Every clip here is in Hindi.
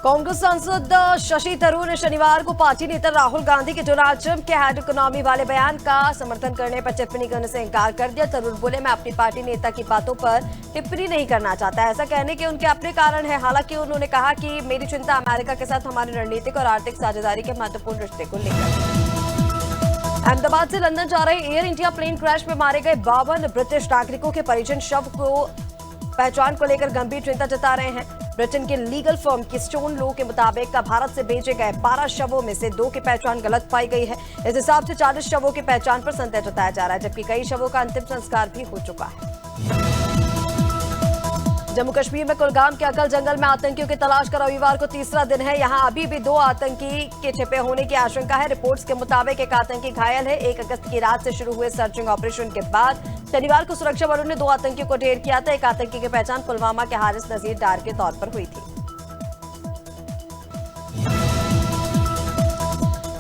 कांग्रेस सांसद शशि थरूर ने शनिवार को पार्टी नेता राहुल गांधी के डोनाल्ड ट्रंप के हेड इकोनॉमी वाले बयान का समर्थन करने पर टिप्पणी करने से इनकार कर दिया। थरूर बोले, मैं अपनी पार्टी नेता की बातों पर टिप्पणी नहीं करना चाहता। ऐसा कहने के उनके अपने कारण है। हालांकि उन्होंने कहा कि मेरी चिंता अमेरिका के साथ हमारी रणनीतिक और आर्थिक साझेदारी के महत्वपूर्ण रिश्ते को लेकर। अहमदाबाद से लंदन जा रहे एयर इंडिया प्लेन क्रैश में मारे गए 52 ब्रिटिश नागरिकों के परिजन शव को पहचान को लेकर गंभीर चिंता जता रहे हैं। ब्रिटेन के लीगल फर्म की स्टोन लो के मुताबिक भारत से भेजे गए 12 शवों में से 2 की पहचान गलत पाई गई है। इस हिसाब से 40 शवों की पहचान पर संदेह जताया जा रहा है, जबकि कई शवों का अंतिम संस्कार भी हो चुका है। जम्मू कश्मीर में कुलगाम के अकल जंगल में आतंकियों की तलाश का रविवार को तीसरा दिन है। यहां अभी भी 2 आतंकी के छिपे होने की आशंका है। रिपोर्ट्स के मुताबिक एक आतंकी घायल है। 1 अगस्त की रात से शुरू हुए सर्चिंग ऑपरेशन के बाद शनिवार को सुरक्षा बलों ने 2 आतंकियों को ढेर किया था। एक आतंकी की पहचान पुलवामा के हारिस नजीर डार के तौर पर हुई थी।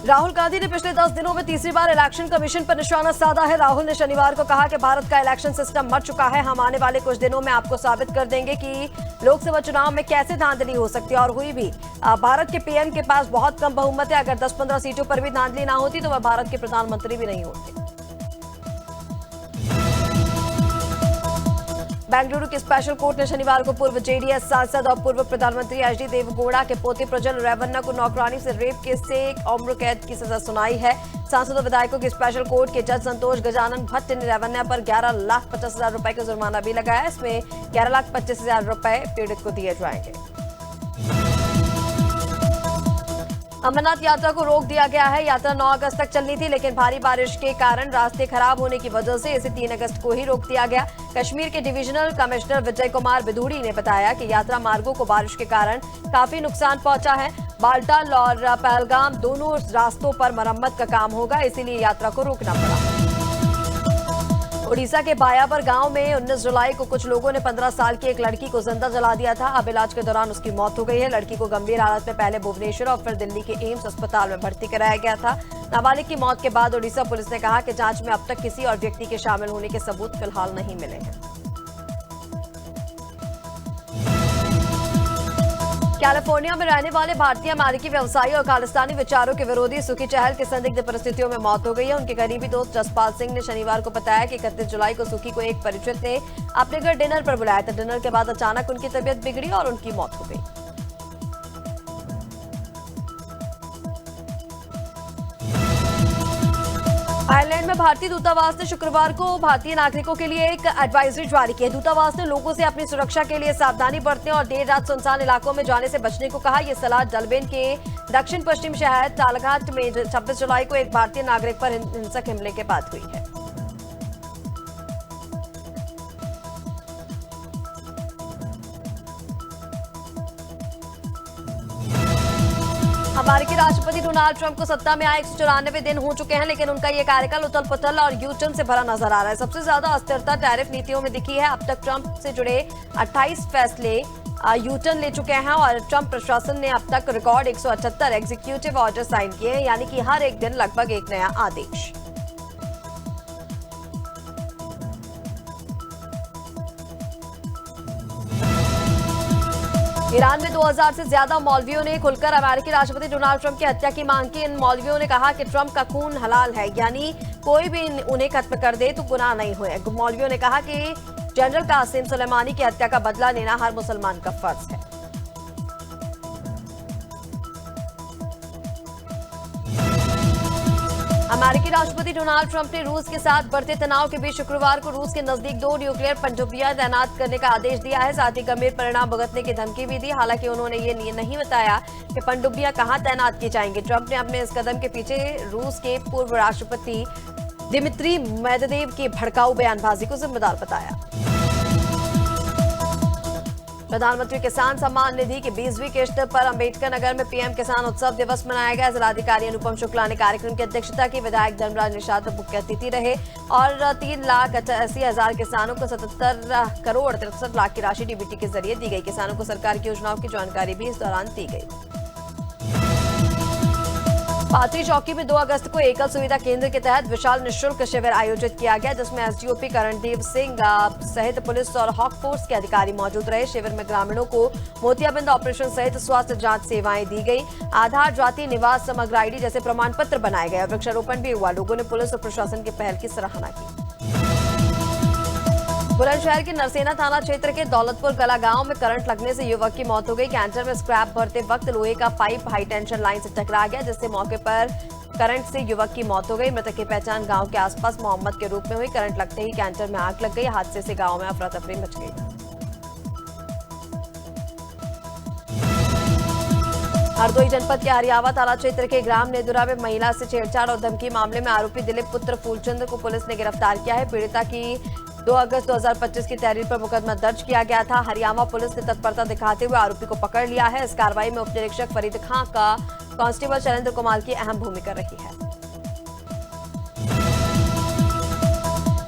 राहुल गांधी ने पिछले 10 दिनों में तीसरी बार इलेक्शन कमीशन पर निशाना साधा है। राहुल ने शनिवार को कहा कि भारत का इलेक्शन सिस्टम मर चुका है। हम आने वाले कुछ दिनों में आपको साबित कर देंगे कि लोकसभा चुनाव में कैसे धांधली हो सकती है, और हुई भी। भारत के पीएम के पास बहुत कम बहुमत है। अगर 10-15 सीटों पर भी धांधली ना होती तो वह भारत के प्रधानमंत्री भी नहीं होते। बेंगलुरु की स्पेशल कोर्ट ने शनिवार को पूर्व जेडीएस सांसद और पूर्व प्रधानमंत्री एचडी देवेगौड़ा के पोते प्रज्वल रेवन्ना को नौकरानी से रेप केस से 1 उम्र कैद की सजा सुनाई है। सांसद और विधायकों की स्पेशल कोर्ट के जज संतोष गजानन भट्ट ने रेवन्ना पर 11,50,000 रुपए का जुर्माना भी लगाया। इसमें 11,25,000 रुपए पीड़ित को दिए जाएंगे। अमरनाथ यात्रा को रोक दिया गया है। यात्रा 9 अगस्त तक चलनी थी, लेकिन भारी बारिश के कारण रास्ते खराब होने की वजह से इसे 3 अगस्त को ही रोक दिया गया। कश्मीर के डिविजनल कमिश्नर विजय कुमार बिधूड़ी ने बताया कि यात्रा मार्गों को बारिश के कारण काफी नुकसान पहुंचा है। बाल्टाल और पहलगाम दोनों रास्तों पर मरम्मत का काम होगा, इसीलिए यात्रा को रोकना पड़ा। उड़ीसा के बायावर गांव में 19 जुलाई को कुछ लोगों ने 15 साल की एक लड़की को जिंदा जला दिया था। अब इलाज के दौरान उसकी मौत हो गई है। लड़की को गंभीर हालत में पहले भुवनेश्वर और फिर दिल्ली के एम्स अस्पताल में भर्ती कराया गया था। नाबालिग की मौत के बाद उड़ीसा पुलिस ने कहा कि जांच में अब तक किसी और व्यक्ति के शामिल होने के सबूत फिलहाल नहीं मिले हैं। कैलिफोर्निया में रहने वाले भारतीय अमेरिकी व्यवसायी और खालिस्तानी विचारों के विरोधी सुखी चहल की संदिग्ध परिस्थितियों में मौत हो गई है। उनके करीबी दोस्त जसपाल सिंह ने शनिवार को बताया कि 31 जुलाई को सुखी को एक परिचित ने अपने घर डिनर पर बुलाया था। डिनर के बाद अचानक उनकी तबीयत बिगड़ी और उनकी मौत हो गई। आयरलैंड में भारतीय दूतावास ने शुक्रवार को भारतीय नागरिकों के लिए एक एडवाइजरी जारी की है। दूतावास ने लोगों से अपनी सुरक्षा के लिए सावधानी बरतने और देर रात सुनसान इलाकों में जाने से बचने को कहा। यह सलाह डलबेन के दक्षिण पश्चिम शहर टालघाट में 26 जुलाई को एक भारतीय नागरिक पर हिंसक हमले के बाद हुई है। अमेरिकी राष्ट्रपति डोनाल्ड ट्रंप को सत्ता में आए 194 दिन हो चुके हैं, लेकिन उनका ये कार्यकाल उथल पुथल और यू टर्न से भरा नजर आ रहा है। सबसे ज्यादा अस्थिरता टैरिफ नीतियों में दिखी है। अब तक ट्रंप से जुड़े 28 फैसले यू टर्न ले चुके हैं और ट्रंप प्रशासन ने अब तक रिकॉर्ड 178 एग्जीक्यूटिव ऑर्डर साइन किए हैं, यानी कि हर एक दिन लगभग एक नया आदेश। ईरान में 2000 से ज्यादा मौलवियों ने खुलकर अमेरिकी राष्ट्रपति डोनाल्ड ट्रंप की हत्या की मांग की। इन मौलवियों ने कहा कि ट्रंप का खून हलाल है, यानी कोई भी उन्हें खत्म कर दे तो गुनाह नहीं हुए। मौलवियों ने कहा कि जनरल कासिम सुलेमानी की हत्या का बदला लेना हर मुसलमान का फर्ज है। अमेरिकी राष्ट्रपति डोनाल्ड ट्रंप ने रूस के साथ बढ़ते तनाव के बीच शुक्रवार को रूस के नजदीक 2 न्यूक्लियर पनडुब्बियां तैनात करने का आदेश दिया है। साथ ही गंभीर परिणाम भुगतने की धमकी भी दी। हालांकि उन्होंने ये नहीं बताया कि पनडुब्बियां कहां तैनात की जाएंगी। ट्रंप ने अपने इस कदम के पीछे रूस के पूर्व राष्ट्रपति दिमित्री मेदवेदेव की भड़काऊ बयानबाजी को जिम्मेदार बताया। प्रधानमंत्री किसान सम्मान निधि की 20वीं किश्त पर अंबेडकर नगर में पीएम किसान उत्सव दिवस मनाया गया। जिलाधिकारी अनुपम शुक्ला ने कार्यक्रम की अध्यक्षता की। विधायक धर्मराज निषाद मुख्य अतिथि रहे और 3,88,000 किसानों को 77 करोड़ 63 लाख की राशि डीबीटी के जरिए दी गई। किसानों को सरकार की योजनाओं की जानकारी भी इस दौरान दी गई। पाथरी चौकी में 2 अगस्त को एकल सुविधा केंद्र के तहत विशाल निःशुल्क शिविर आयोजित किया गया, जिसमें एसडीओपी करणदेव सिंह सहित पुलिस और हॉक फोर्स के अधिकारी मौजूद रहे। शिविर में ग्रामीणों को मोतियाबिंद ऑपरेशन सहित स्वास्थ्य जांच सेवाएं दी गई। आधार, जाति, निवास, समग्र आईडी जैसे प्रमाण पत्र बनाए गए। वृक्षारोपण भी हुआ। लोगों ने पुलिस और प्रशासन की पहल की सराहना की। बुलंदशहर के नरसेना थाना क्षेत्र के दौलतपुर कला गांव में करंट लगने से युवक की मौत हो गई। कैंटर में स्क्रैप भरते वक्त लोहे का पाइप हाई टेंशन लाइन से टकरा गया, जिससे मौके पर करंट से युवक की मौत हो गई। मृतक की पहचान गांव के आसपास मोहम्मद के रूप में हुई। करंट लगते ही कैंटर में आग लग गई। हादसे से गांव में अफरा तफरी मच गई। हरदोई जनपद के हरियावा थाना क्षेत्र के ग्राम नेदुरा में महिला से छेड़छाड़ और धमकी मामले में आरोपी दिलीप पुत्र फूलचंद को पुलिस ने गिरफ्तार किया है। पीड़िता की 2 अगस्त 2025 की तहरीर पर मुकदमा दर्ज किया गया था। हरियाणा पुलिस ने तत्परता दिखाते हुए आरोपी को पकड़ लिया है। इस कार्रवाई में उप निरीक्षक फरीद खां का कांस्टेबल शैलेंद्र कुमार की अहम भूमिका रही है।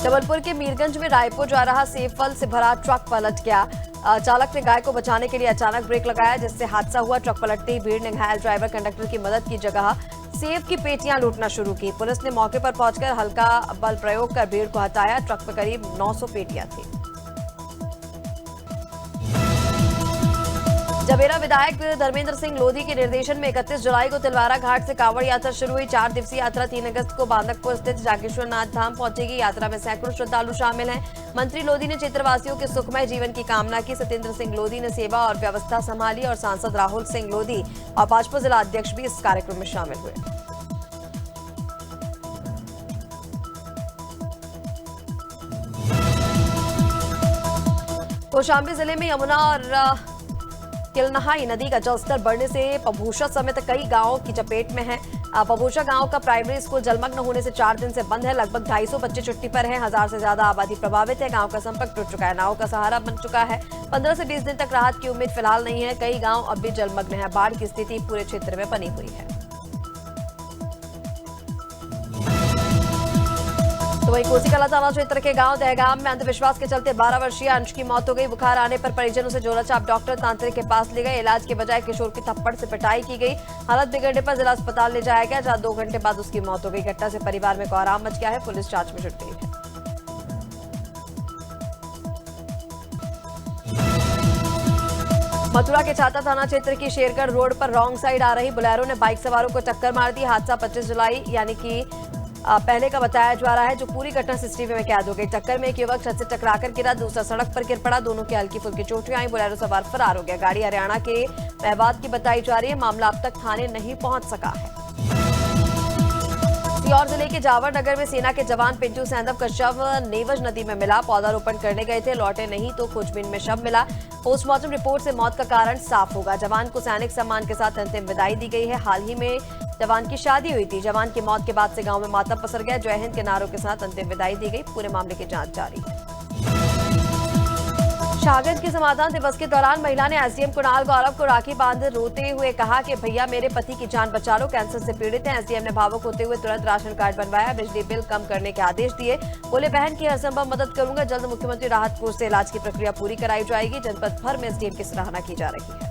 जबलपुर के मीरगंज में रायपुर जा रहा सेब फल से भरा ट्रक पलट गया। चालक ने गाय को बचाने के लिए अचानक ब्रेक लगाया, जिससे हादसा हुआ। ट्रक पलटते ही भीड़ ने घायल ड्राइवर कंडक्टर की मदद की जगह सेब की पेटियां लूटना शुरू की। पुलिस ने मौके पर पहुंचकर हल्का बल प्रयोग कर भीड़ को हटाया। ट्रक में करीब 900 पेटियां थी। जबेरा विधायक धर्मेंद्र सिंह लोधी के निर्देशन में 31 जुलाई को तिलवारा घाट से कांवड़ यात्रा शुरू हुई। 4 दिवसीय यात्रा 3 अगस्त को बांदकपुर स्थित जागेश्वर नाथ धाम पहुंचेगी। यात्रा में सैकड़ों श्रद्धालु शामिल हैं। मंत्री लोधी ने क्षेत्रवासियों के सुखमय जीवन की कामना की। सत्येंद्र सिंह लोधी ने सेवा और व्यवस्था संभाली और सांसद राहुल सिंह लोधी और भाजपा जिला अध्यक्ष भी इस कार्यक्रम में शामिल हुए। कौशाम्बी जिले में यमुना और किलनहाई नदी का जलस्तर बढ़ने से पभूषा समेत कई गांवों की चपेट में है। पभूषा गांव का प्राइमरी स्कूल जलमग्न होने से 4 दिन से बंद है। लगभग 250 बच्चे छुट्टी पर हैं। 1000 से ज्यादा आबादी प्रभावित है। गांव का संपर्क टूट चुका है। नाव का सहारा बन चुका है। 15 से 20 दिन तक राहत की उम्मीद फिलहाल नहीं है। कई गांव अब भी जलमग्न है। बाढ़ की स्थिति पूरे क्षेत्र में बनी हुई है। तो वहीं कोसीकला थाना क्षेत्र के गांव दहगाम में अंधविश्वास के चलते 12 वर्षीय अंश की मौत हो गई। बुखार आने पर परिजनों से जोराचाप डॉक्टर तांत्रिक के पास ले गए। इलाज के बजाय किशोर की थप्पड़ से पिटाई की गई। हालत बिगड़ने पर जिला अस्पताल ले जाया गया, जहां 2 घंटे बाद उसकी मौत हो गई। घटना से परिवार में कोहराम मच गया है। पुलिस जांच में जुट गई है। मथुरा के छाता थाना क्षेत्र की शेरगढ़ रोड पर रॉन्ग साइड आ रही बोलेरो ने बाइक सवारों को टक्कर मार दी। हादसा 25 जुलाई यानी कि पहले का बताया जा रहा है, जो पूरी घटना सीसीटीवी में कैद हो गई। टक्कर में एक युवक छत से टकराकर गिरा, दूसरा सड़क पर गिर पड़ा। दोनों की हल्की फुल्की चोटें आई। बोलेरो सवार फरार हो गया। गाड़ी हरियाणा के मेवात की बताई जा रही है। मामला अब तक थाने नहीं पहुंच सका है। सीहोर जिले के जावर नगर में सेना के जवान पिंटू सैंधव का शव नेवज नदी में मिला। पौधारोपण करने गए थे, लौटे नहीं तो खोजबीन में शव मिला। पोस्टमार्टम रिपोर्ट से मौत का कारण साफ होगा। जवान को सैनिक सम्मान के साथ अंतिम विदाई दी गई है। हाल ही में जवान की शादी हुई थी। जवान की मौत के बाद से गांव में मातम पसर गया। जय हिंद के नारों के साथ अंतिम विदाई दी गई। पूरे मामले की जांच जारी है। शाहगंज के समाधान दिवस के दौरान महिला ने एसडीएम कुणाल गौरव को राखी बांध रोते हुए कहा कि भैया मेरे पति की जान बचा लो, कैंसर से पीड़ित हैं। एसडीएम ने भावुक होते हुए तुरंत राशन कार्ड बनवाया, बिजली बिल कम करने के आदेश दिए। बोले बहन की हरसंभव मदद करूंगा। जल्द मुख्यमंत्री राहत कोष से इलाज की प्रक्रिया पूरी कराई जाएगी। जनपद भर में एसडीएम की सराहना की जा रही है।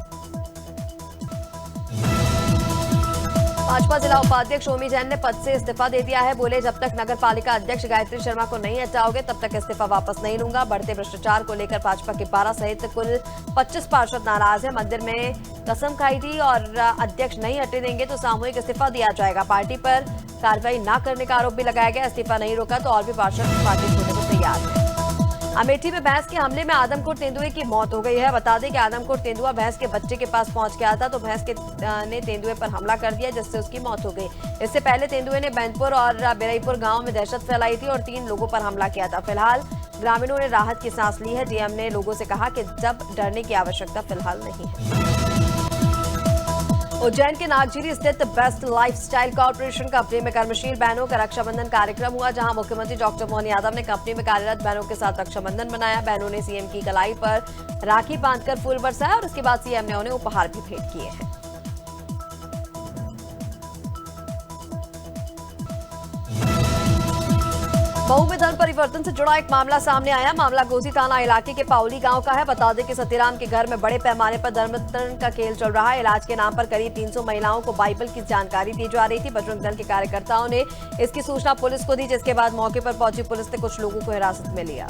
भाजपा जिला उपाध्यक्ष ओमी जैन ने पद से इस्तीफा दे दिया है। बोले जब तक नगर पालिका अध्यक्ष गायत्री शर्मा को नहीं हटाओगे तब तक इस्तीफा वापस नहीं लूंगा। बढ़ते भ्रष्टाचार को लेकर भाजपा के 12 सहित कुल 25 पार्षद नाराज है। मंदिर में कसम खाई थी और अध्यक्ष नहीं हटने देंगे तो सामूहिक इस्तीफा दिया जाएगा। पार्टी पर कार्रवाई न करने का आरोप भी लगाया गया। इस्तीफा नहीं रोका तो और भी पार्षद पार्टी छोड़ने को तैयार है। अमेठी में भैंस के हमले में आदमखोर तेंदुए की मौत हो गई है। बता दें कि आदमखोर तेंदुआ भैंस के बच्चे के पास पहुंच गया था तो भैंस ने तेंदुए पर हमला कर दिया, जिससे उसकी मौत हो गई। इससे पहले तेंदुए ने बैंदपुर और बिरईपुर गांव में दहशत फैलाई थी और 3 लोगों पर हमला किया था। फिलहाल ग्रामीणों ने राहत की सांस ली है। डीएम ने लोगों से कहा कि जब डरने की आवश्यकता फिलहाल नहीं है। उज्जैन के नागझीरी स्थित बेस्ट लाइफस्टाइल कॉर्पोरेशन कंपनी में कर्मशील बहनों का रक्षाबंधन कार्यक्रम हुआ, जहां मुख्यमंत्री डॉक्टर मोहन यादव ने कंपनी में कार्यरत बहनों के साथ रक्षाबंधन मनाया। बहनों ने सीएम की कलाई पर राखी बांधकर फूल बरसाया और उसके बाद सीएम ने उन्हें उपहार भी भेंट किए हैं। मऊ में धर्म परिवर्तन से जुड़ा एक मामला सामने आया। मामला गोसी थाना इलाके के पाउली गांव का है। बता दें कि सतीराम के घर में बड़े पैमाने पर धर्मांतरण का खेल चल रहा है। इलाज के नाम पर करीब 300 महिलाओं को बाइबल की जानकारी दी जा रही थी। बजरंग दल के कार्यकर्ताओं ने इसकी सूचना पुलिस को दी, जिसके बाद मौके पर पहुंची पुलिस ने कुछ लोगों को हिरासत में लिया।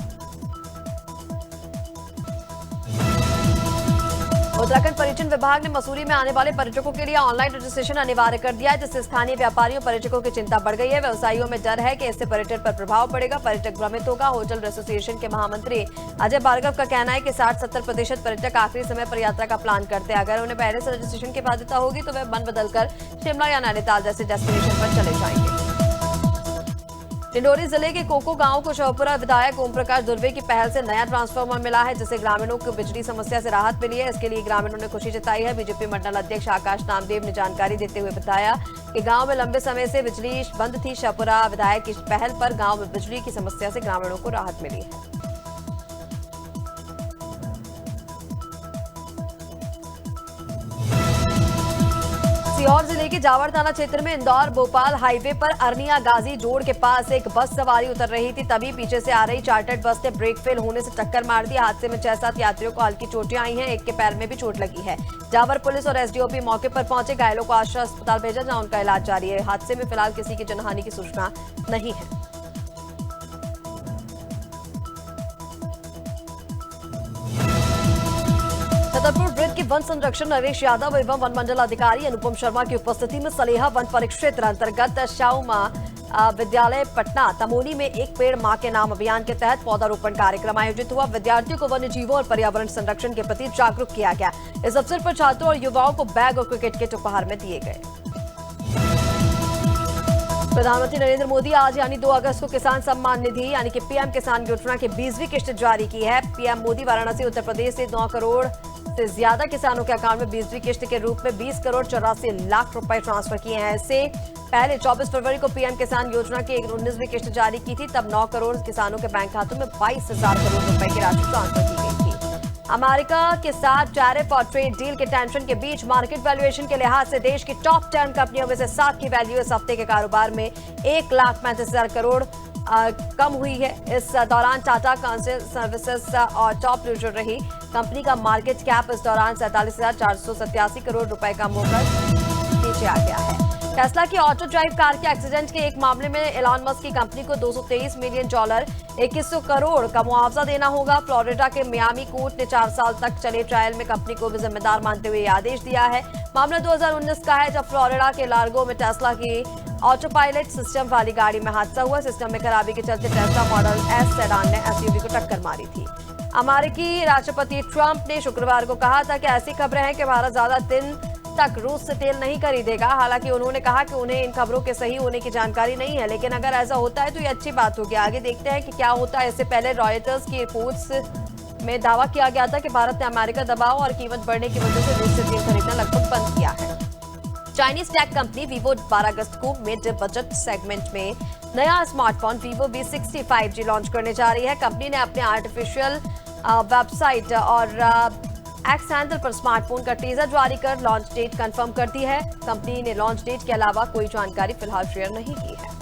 उत्तराखंड पर्यटन विभाग ने मसूरी में आने वाले पर्यटकों के लिए ऑनलाइन रजिस्ट्रेशन अनिवार्य कर दिया है, जिससे स्थानीय व्यापारियों पर्यटकों की चिंता बढ़ गई है। व्यवसायियों में डर है कि इससे पर्यटन पर प्रभाव पड़ेगा, पर्यटक भ्रमित होगा। होटल एसोसिएशन के महामंत्री अजय भार्गव का कहना है कि 60-70% पर्यटक आखिरी समय पर यात्रा का प्लान करते हैं। अगर उन्हें पहले से रजिस्ट्रेशन की बाध्यता होगी तो वे मन बदलकर शिमला या नैनीताल जैसे डेस्टिनेशन पर चले जाएंगे। डिंडोरी जिले के कोको गांव को शहपुरा विधायक ओम प्रकाश दुर्वे की पहल से नया ट्रांसफार्मर मिला है, जिससे ग्रामीणों को बिजली समस्या से राहत मिली है। इसके लिए ग्रामीणों ने खुशी जताई है। बीजेपी मंडल अध्यक्ष आकाश नामदेव ने जानकारी देते हुए बताया कि गांव में लंबे समय से बिजली बंद थी। शहपुरा विधायक की पहल पर गांव में बिजली की समस्या से ग्रामीणों को राहत मिली है। सीहोर जिले के जावर थाना क्षेत्र में इंदौर भोपाल हाईवे पर अरनिया गाजी जोड़ के पास एक बस सवारी उतर रही थी, तभी पीछे से आ रही चार्टर्ड बस ने ब्रेक फेल होने से टक्कर मार दी। हादसे में 6-7 यात्रियों को हल्की चोटें आई हैं, एक के पैर में भी चोट लगी है। जावर पुलिस और एसडीओपी मौके पर पहुंचे, घायलों को आश्रय अस्पताल भेजा जहां उनका इलाज जारी है। हादसे में फिलहाल किसी की जनहानि की सूचना नहीं है। छतरपुर वृत्त के वन संरक्षण नरेश यादव एवं वन मंडल अधिकारी अनुपम शर्मा की उपस्थिति में सलेहा वन परिक्षेत्र अंतर्गत शाउमा विद्यालय पटना तमोली में एक पेड़ मां के नाम अभियान के तहत पौधारोपण कार्यक्रम आयोजित हुआ। विद्यार्थियों को वन्य जीवों और पर्यावरण संरक्षण के प्रति जागरूक किया गया। इस अवसर पर छात्रों और युवाओं को बैग और क्रिकेट किट उपहार में दिए गए। प्रधानमंत्री नरेंद्र मोदी आज यानी 2 अगस्त को किसान सम्मान निधि यानी कि पीएम किसान योजना की 20वीं किस्त जारी की है। पीएम मोदी वाराणसी उत्तर प्रदेश से 9 करोड़ से ज्यादा किसानों के अकाउंट में 20वीं किस्त के रूप में 20 करोड़ 84 लाख रुपए ट्रांसफर किए हैं। इससे पहले 24 फरवरी को पीएम किसान योजना की 19वीं किस्त जारी की थी, तब 9 करोड़ किसानों के बैंक खातों में 22,000 करोड़ रुपए की राशि ट्रांसफर की गई थी। अमेरिका के साथ टैरिफ और ट्रेड डील के टेंशन के बीच मार्केट वैल्यूएशन के लिहाज से देश की टॉप 10 कंपनियों में से 7 की वैल्यू इस हफ्ते के कारोबार में 1,35,000 करोड़ कम हुई है। इस दौरान टाटा कंसल्टेंसी सर्विसेज और टॉप लीडर रही। कंपनी का मार्केट कैप इस दौरान 47,487 करोड़ रुपए कम होकर नीचे आ गया है। टेस्ला की ऑटो ड्राइव कार के एक्सीडेंट के एक मामले में एलॉन मस्क की कंपनी को $223 मिलियन 2100 करोड़ का मुआवजा देना होगा। फ्लोरिडा के मियामी कोर्ट ने 4 साल तक चले ट्रायल में कंपनी को भी जिम्मेदार मानते हुए आदेश दिया है। मामला 2019 का है, जब फ्लोरिडा के लार्गो में टेस्ला की ऑटो पायलट सिस्टम वाली गाड़ी में हादसा हुआ। सिस्टम में खराबी के चलते टेस्ला मॉडल एस सेडान ने एसयूवी को टक्कर मारी थी। अमेरिकी राष्ट्रपति ट्रंप ने शुक्रवार को कहा था कि ऐसी खबरें हैं कि भारत ज्यादा दिन तक रूस से तेल नहीं खरीदेगा। हालांकि उन्होंने कहा कि उन्हें इन खबरों के सही होने की जानकारी नहीं है, लेकिन अगर ऐसा होता है तो ये अच्छी बात होगी। आगे देखते हैं कि क्या होता है। इससे पहले रॉयटर्स की रिपोर्ट्स में दावा किया गया था कि भारत ने अमेरिका दबाव और कीमत बढ़ने की वजह से रूस से तेल खरीदना लगभग बंद किया है। चाइनीज टेक कंपनी वीवो 12 अगस्त को मिड बजट सेगमेंट में नया smartphone Vivo V60 5G launch करने जा रही है। कंपनी ने अपने आर्टिफिशियल वेबसाइट और एक्स हैंडल पर स्मार्टफोन का टीजर जारी कर लॉन्च डेट कंफर्म कर दी है। कंपनी ने लॉन्च डेट के अलावा कोई जानकारी फिलहाल शेयर नहीं की है।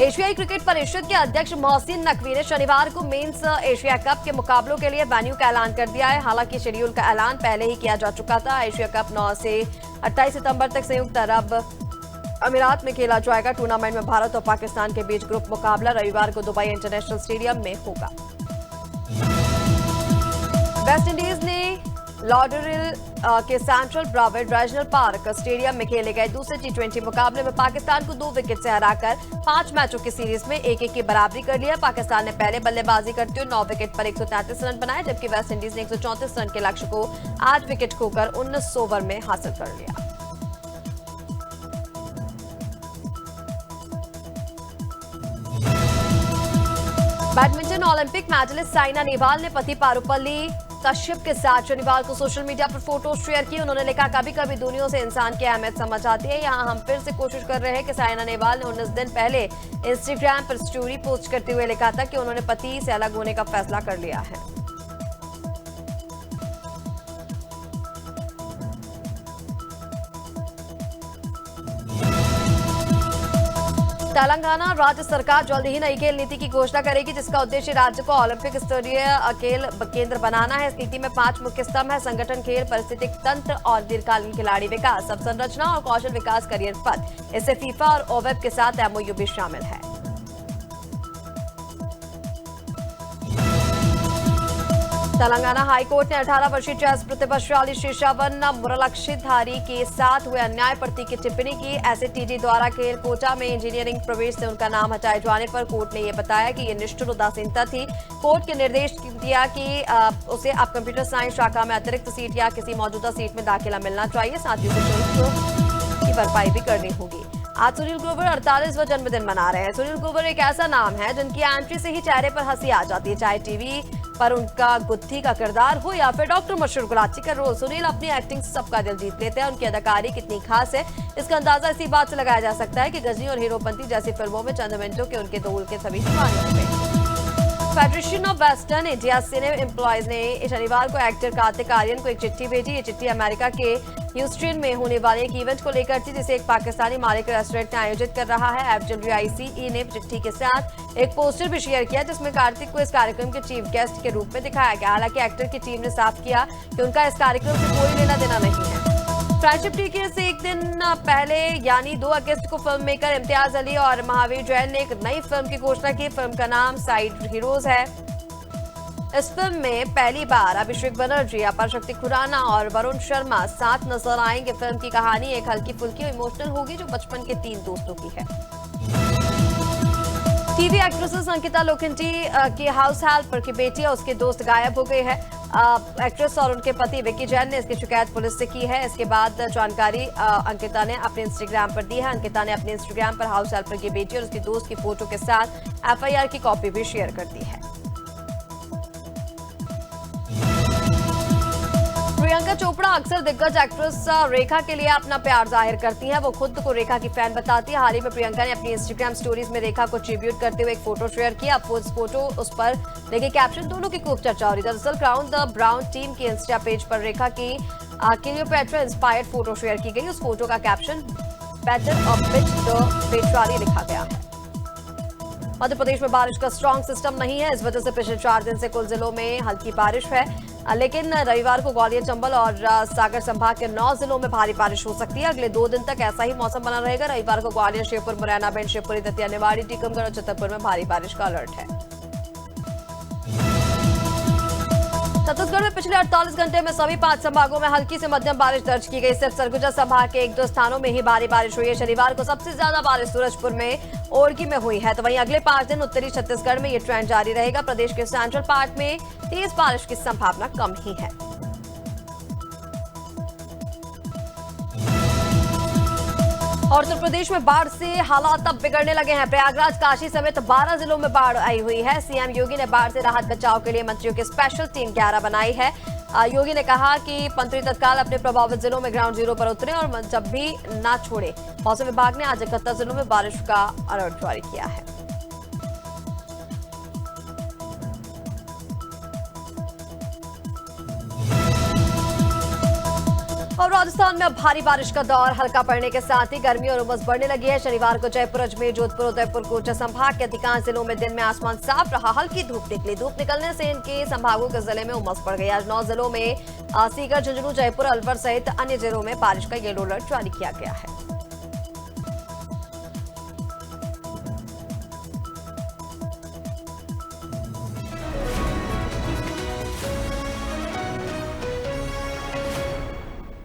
एशियाई क्रिकेट परिषद के अध्यक्ष मोहसिन नकवी ने शनिवार को मेंस एशिया कप के मुकाबलों के लिए वेन्यू का ऐलान कर दिया है। हालांकि शेड्यूल का ऐलान पहले ही किया जा चुका था। एशिया कप 9 से 28 सितंबर तक संयुक्त अरब अमीरात में खेला जाएगा। टूर्नामेंट में भारत और पाकिस्तान के बीच ग्रुप मुकाबला रविवार को दुबई इंटरनेशनल स्टेडियम में होगा। वेस्ट इंडीज ने लॉडरहिल के सेंट्रल ब्रावर्ड रीजनल पार्क स्टेडियम में खेले गए दूसरे T20 मुकाबले में पाकिस्तान को 2 विकेट से हराकर 5 मैचों की सीरीज में 1-1 की बराबरी कर लिया। पाकिस्तान ने पहले बल्लेबाजी करते हुए 9 विकेट पर 133 रन बनाए, जबकि वेस्ट इंडीज ने 134 रन के लक्ष्य को 8 विकेट खोकर 19 ओवर में हासिल कर लिया। Badminton Olympic medalist Saina Nehwal ने पति पारुपल्ली कश्यप के साथ शनिवार को सोशल मीडिया पर फोटो शेयर की। उन्होंने लिखा, कभी कभी दुनिया से इंसान की अहमियत समझ आती है। यहाँ हम फिर से कोशिश कर रहे हैं कि साइना नेहवाल ने 19 दिन पहले इंस्टाग्राम पर स्टोरी पोस्ट करते हुए लिखा था कि उन्होंने पति से अलग होने का फैसला कर लिया है। तेलंगाना राज्य सरकार जल्द ही नई खेल नीति की घोषणा करेगी, जिसका उद्देश्य राज्य को ओलंपिक स्तरीय खेल केंद्र बनाना है। इस नीति में 5 मुख्य स्तंभ है: संगठन, खेल, पारिस्थितिक तंत्र और दीर्घकालीन खिलाड़ी विकास, अवसंरचना और कौशल विकास, करियर पथ। इससे फीफा और ओवेब के साथ एमओयू भी शामिल है। तेलंगाना हाईकोर्ट ने 18 वर्षीय चेस प्रतिभाशाली शीर्षावन मुरलक्षितधारी के साथ हुए अन्याय पर तीखी टिप्पणी की। एसएटीडी द्वारा खेल कोटा में इंजीनियरिंग प्रवेश से उनका नाम हटाए जाने पर कोर्ट ने यह बताया कि यह निष्ठुर उदासीनता थी। कोर्ट के निर्देश दिया कि उसे अब कंप्यूटर साइंस शाखा में अतिरिक्त सीट या किसी मौजूदा सीट में दाखिला मिलना चाहिए, साथ ही उसे शुल्क की भरपाई भी करनी होगी। आज सुनील ग्रोवर 48वां जन्मदिन मना रहे हैं। सुनील ग्रोवर एक ऐसा नाम है जिनकी एंट्री से ही चेहरे पर हंसी आ जाती है, चाहे टीवी पर उनका गुत्थी का किरदार हो या फिर डॉक्टर मशहूर गुलाची का रोल। सुनील अपनी एक्टिंग से सबका दिल जीत लेते हैं। उनकी अदाकारी कितनी खास है, इसका अंदाजा इसी बात से लगाया जा सकता है कि गजनी और हीरोपंती जैसी फिल्मों में चंद मिनटों के उनके दोल के सभी दीवाने हुए। Federation of western India cine employees ने शनिवार को एक्टर कार्तिक आर्यन को एक चिट्ठी भेजी। ये चिट्ठी अमेरिका के ह्यूस्टन में होने वाले एक इवेंट को लेकर थी, जिसे एक पाकिस्तानी मालिक रेस्टोरेंट में आयोजित कर रहा है। FWICE ने चिट्ठी के साथ एक पोस्टर भी शेयर किया, जिसमें कार्तिक को इस कार्यक्रम के चीफ गेस्ट के रूप में दिखाया गया। हालांकि एक्टर की टीम ने साफ किया कि उनका इस कार्यक्रम से कोई लेना देना नहीं है। फ्रेंडशिप डे के से एक दिन पहले यानी 2 अगस्त को फिल्म मेकर इम्तियाज अली और महावीर जैन ने एक नई फिल्म की घोषणा की। फिल्म का नाम साइड हीरोज है। इस फिल्म में पहली बार अभिषेक बनर्जी, अपर शक्ति खुराना और वरुण शर्मा साथ नजर आएंगे। फिल्म की कहानी एक हल्की फुल्की और इमोशनल होगी, जो बचपन के 3 दोस्तों की है। टीवी एक्ट्रेसेस अंकिता लोखंडे की हाउस हेल्पर की बेटी और उसके दोस्त गायब हो गए हैं। एक्ट्रेस और उनके पति विक्की जैन ने इसकी शिकायत पुलिस से की है। इसके बाद जानकारी अंकिता ने अपने इंस्टाग्राम पर दी है। अंकिता ने अपने इंस्टाग्राम पर हाउस हेल्पर की बेटी और उसके दोस्त की फोटो के साथ FIR की कॉपी भी शेयर कर दी है। प्रियंका चोपड़ा अक्सर दिग्गज एक्ट्रेस रेखा के लिए अपना प्यार जाहिर करती हैं। वो खुद को रेखा की फैन बताती है। हाल ही में प्रियंका ने अपनी इंस्टाग्राम स्टोरीज में रेखा को ट्रिब्यूट करते हुए एक फोटो शेयर किया। अब उस फोटो उस पर लेके कैप्शन दोनों की खूब चर्चा हो रही है। दरअसल क्राउन द ब्राउन टीम की इंस्टा पेज पर रेखा की क्लियोपेट्रा इंस्पायर्ड फोटो शेयर की गई। उस फोटो का caption battle of which the बेचारी लिखा गया है। मध्य प्रदेश में बारिश का स्ट्रॉन्ग सिस्टम नहीं है, इस वजह से पिछले 4 दिन से कुल जिलों में हल्की बारिश है। लेकिन रविवार को ग्वालियर, चंबल और सागर संभाग के 9 जिलों में भारी बारिश हो सकती है। अगले 2 दिन तक ऐसा ही मौसम बना रहेगा। रविवार को ग्वालियर, श्योपुर, मुरैना, भिंड, शिवपुरी, दतिया, निवाड़ी, टीकमगढ़ और छतरपुर में भारी बारिश का अलर्ट है। छत्तीसगढ़ में पिछले 48 घंटे में सभी 5 संभागों में हल्की से मध्यम बारिश दर्ज की गई। सिर्फ सरगुजा संभाग के 1-2 स्थानों में ही भारी बारिश हुई है। शनिवार को सबसे ज्यादा बारिश सूरजपुर में, ओरगी में हुई है। तो वहीं अगले 5 दिन उत्तरी छत्तीसगढ़ में ये ट्रेंड जारी रहेगा। प्रदेश के सेंट्रल पार्ट में तेज बारिश की संभावना कम ही है। और उत्तर प्रदेश में बाढ़ से हालात अब बिगड़ने लगे हैं। प्रयागराज, काशी समेत 12 जिलों में बाढ़ आई हुई है। सीएम योगी ने बाढ़ से राहत बचाव के लिए मंत्रियों की स्पेशल टीम 11 बनाई है। योगी ने कहा कि मंत्री तत्काल अपने प्रभावित जिलों में ग्राउंड जीरो पर उतरे और जब भी ना छोड़े। मौसम विभाग ने आज 71 जिलों में बारिश का अलर्ट जारी किया है। और राजस्थान में अब भारी बारिश का दौर हल्का पड़ने के साथ ही गर्मी और उमस बढ़ने लगी है। शनिवार को जयपुर, अजमेर, जोधपुर, उदयपुर, कोटा संभाग के अधिकांश जिलों में दिन में आसमान साफ रहा। हल्की धूप निकली। धूप निकलने से इनके संभागों के जिले में उमस बढ़ गई। आज 9 जिलों में सीकर, झुंझुनू, जयपुर, अलवर सहित अन्य जिलों में बारिश का येलो अलर्ट जारी किया गया है।